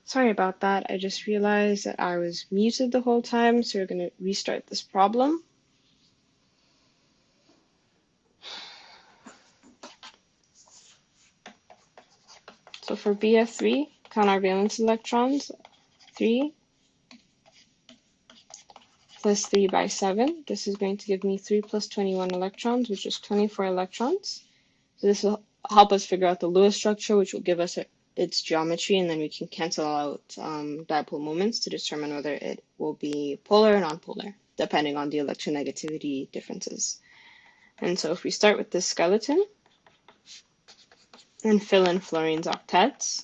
Sorry about that. I just realized that I was muted the whole time, so we're going to restart this problem. So for BF3, count our valence electrons. 3 plus 3 by 7. This is going to give me 3 plus 21 electrons, which is 24 electrons. So this will help us figure out the Lewis structure, which will give us its geometry, and then we can cancel out dipole moments to determine whether it will be polar or nonpolar, depending on the electronegativity differences. And so if we start with this skeleton and fill in fluorine's octets,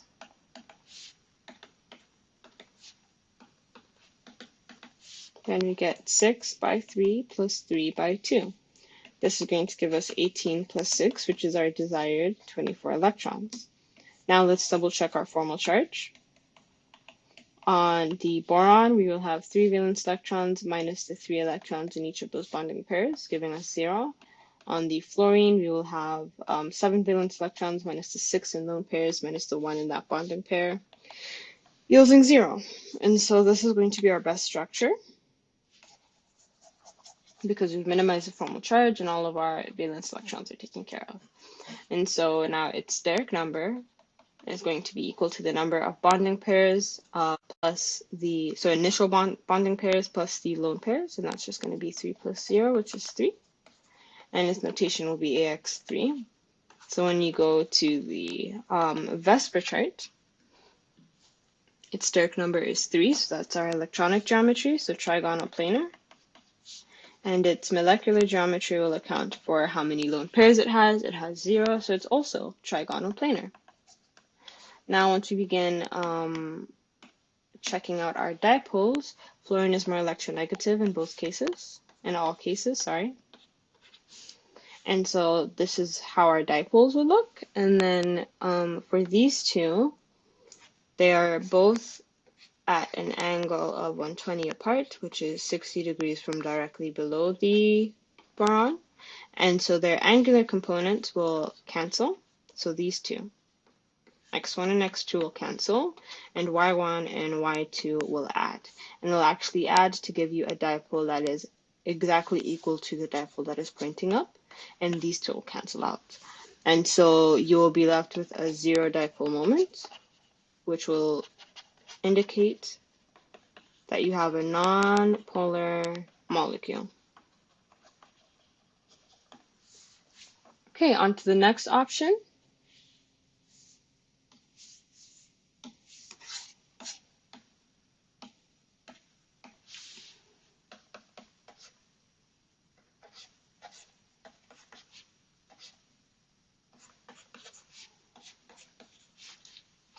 then we get 6 by 3 plus 3 by 2. This is going to give us 18 plus 6, which is our desired 24 electrons. Now let's double check our formal charge. On the boron, we will have 3 valence electrons minus the 3 electrons in each of those bonding pairs, giving us 0. On the fluorine, we will have 7 valence electrons minus the 6 in lone pairs minus the 1 in that bonding pair, yielding 0. And so this is going to be our best structure because we've minimized the formal charge and all of our valence electrons are taken care of. And so now its steric number is going to be equal to the number of bonding pairs plus the, so initial bonding pairs plus the lone pairs, and that's just going to be 3 plus 0, which is 3. And its notation will be AX3. So when you go to the VSEPR chart, its steric number is 3, so that's our electronic geometry, so trigonal planar. And its molecular geometry will account for how many lone pairs it has. It has 0, so it's also trigonal planar. Now once we begin checking out our dipoles, fluorine is more electronegative in both cases, in all cases, sorry. And so this is how our dipoles would look. And then for these two, they are both at an angle of 120 apart, which is 60 degrees from directly below the boron. And so their angular components will cancel. So these two, x1 and x2 will cancel, and y1 and y2 will add. And they'll actually add to give you a dipole that is exactly equal to the dipole that is pointing up, and these two will cancel out. And so you will be left with a 0 dipole moment, which will indicate that you have a non-polar molecule. Okay, on to the next option.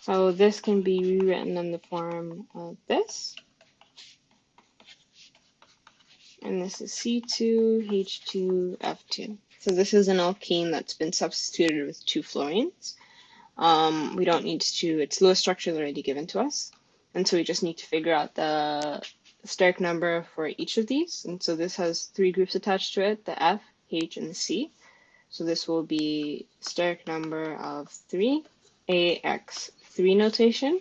So this can be rewritten in the form of this. And this is C2H2F2. So this is an alkene that's been substituted with 2 fluorines. We don't need to, its Lewis structure is already given to us. And so we just need to figure out the steric number for each of these. And so this has 3 groups attached to it, the F, H, and the C. So this will be steric number of 3, AX3 notation.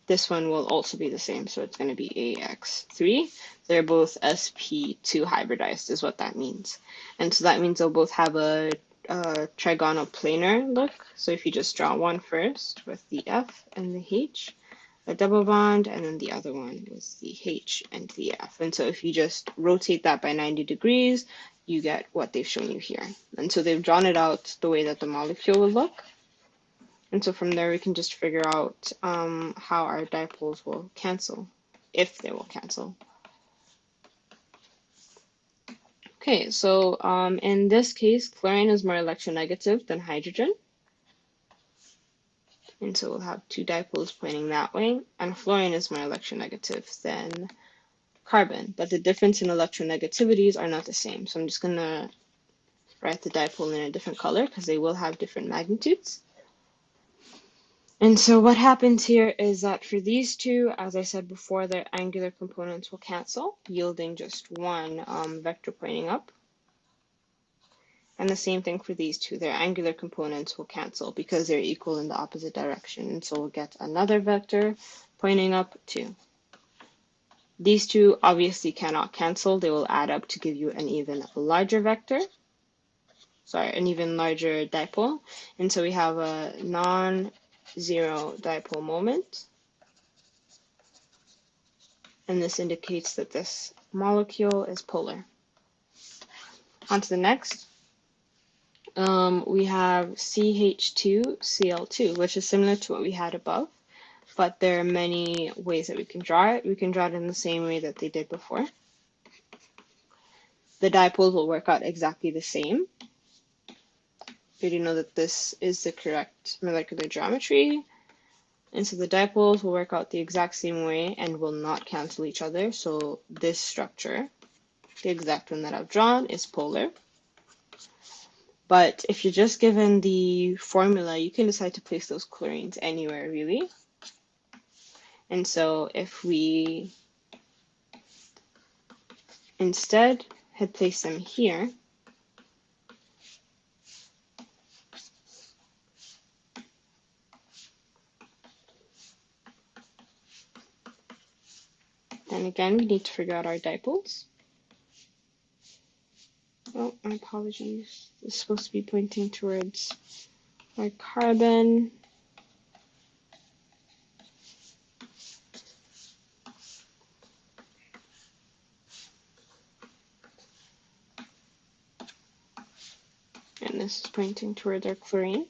This one will also be the same, so it's going to be AX3. They're both sp2 hybridized is what that means. And so that means they'll both have a trigonal planar look. So if you just draw one first with the F and the H, a double bond, and then the other one with the H and the F. And so if you just rotate that by 90 degrees, you get what they've shown you here. And so they've drawn it out the way that the molecule will look. And so from there, we can just figure out how our dipoles will cancel, if they will cancel. Okay, so in this case, chlorine is more electronegative than hydrogen. And so we'll have 2 dipoles pointing that way. And fluorine is more electronegative than carbon. But the difference in electronegativities are not the same. So I'm just going to write the dipole in a different color because they will have different magnitudes. And so what happens here is that for these two, as I said before, their angular components will cancel, yielding just one vector pointing up. And the same thing for these two. Their angular components will cancel because they're equal in the opposite direction. And so we'll get another vector pointing up 2. These two obviously cannot cancel. They will add up to give you an even larger vector. Sorry, an even larger dipole. And so we have a non-zero dipole moment. And this indicates that this molecule is polar. On to the next. We have CH2Cl2, which is similar to what we had above, but there are many ways that we can draw it. We can draw it in the same way that they did before. The dipoles will work out exactly the same. We already know that this is the correct molecular geometry. And so the dipoles will work out the exact same way and will not cancel each other. So this structure, the exact one that I've drawn, is polar. But if you're just given the formula, you can decide to place those chlorines anywhere, really. And so if we instead had placed them here, then again, we need to figure out our dipoles. Oh, my apologies. This is supposed to be pointing towards our carbon. And this is pointing towards our chlorine.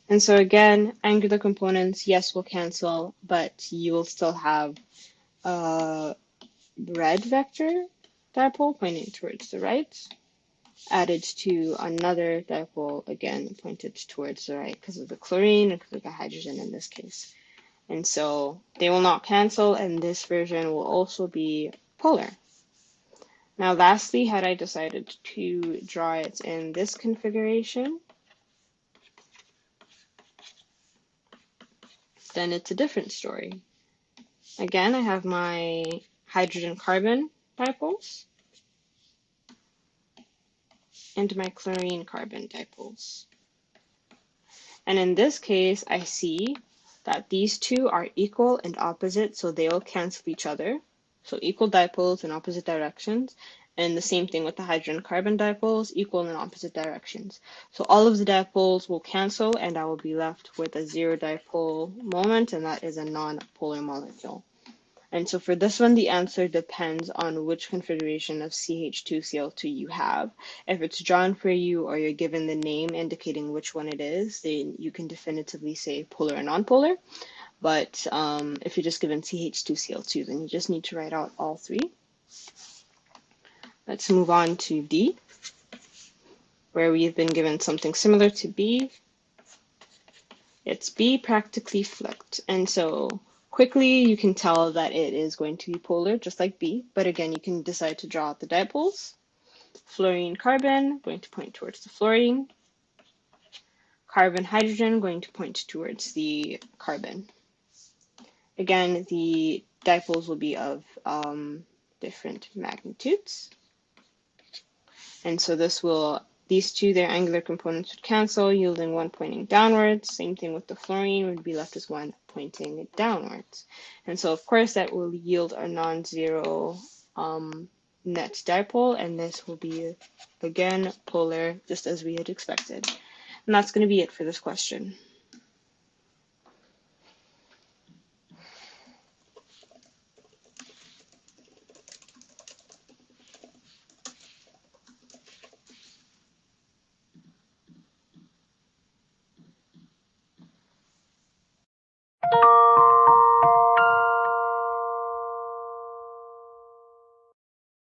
And so again, angular components, yes, will cancel, but you will still have a red vector dipole pointing towards the right, added to another dipole, again, pointed towards the right because of the chlorine and because of the hydrogen in this case. And so they will not cancel, and this version will also be polar. Now, lastly, had I decided to draw it in this configuration, then it's a different story. Again, I have my hydrogen-carbon dipoles and my chlorine-carbon dipoles. And in this case, I see that these two are equal and opposite, so they'll cancel each other. So equal dipoles in opposite directions. And the same thing with the hydrogen-carbon dipoles, equal in opposite directions. So all of the dipoles will cancel, and I will be left with a zero dipole moment, and that is a non-polar molecule. And so for this one, the answer depends on which configuration of CH2Cl2 you have. If it's drawn for you or you're given the name indicating which one it is, then you can definitively say polar or nonpolar. But if you're just given CH2Cl2, then you just need to write out all three. Let's move on to D, where we've been given something similar to B. It's B practically flipped. And so quickly, you can tell that it is going to be polar, just like B. But again, you can decide to draw out the dipoles. Fluorine-carbon going to point towards the fluorine. Carbon-hydrogen going to point towards the carbon. Again, the dipoles will be of different magnitudes. And so these two, their angular components would cancel, yielding one pointing downwards. Same thing with the fluorine, would be left as one pointing downwards. And so, of course, that will yield a non-zero net dipole, and this will be, again, polar, just as we had expected. And that's going to be it for this question.